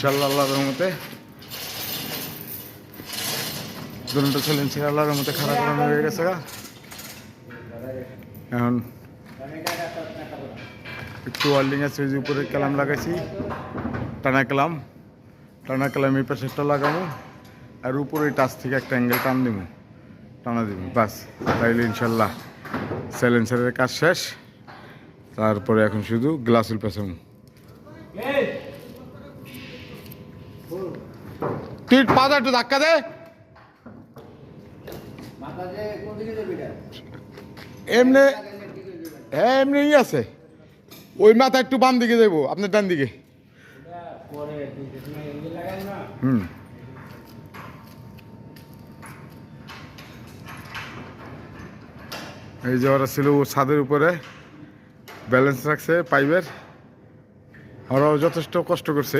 ইনশাল্লাহ আল্লাহর রহমতে দুটো চ্যালেঞ্জ আল্লাহর রহমতে খারাপ করানো হয়ে গেছে। এখন একটু ওয়ার্ল্ডিং আছে, ওই যে উপরে কালাম লাগাইছি, টানা কালাম এই পাশেরটা লাগাবো, আর উপরে টাচ থেকে একটা অ্যাঙ্গেল টানা দিব, বাস। তাইলে ইনশাল্লাহ সাইলেন্সারের কাজ শেষ। তারপরে এখন শুধু গ্লাসুল পেছাবো। তুই পাটা একটু ধাক্কা দে। এমনি হ্যাঁ এমনি আছে, ওই মাথা একটু বাম দিকে যাবো, আপনার ডান দিকে। এই যে ওরা ছিল ছাদের উপরে ব্যালেন্স রাখছে পাইপের, ওরাও যথেষ্ট কষ্ট করছে।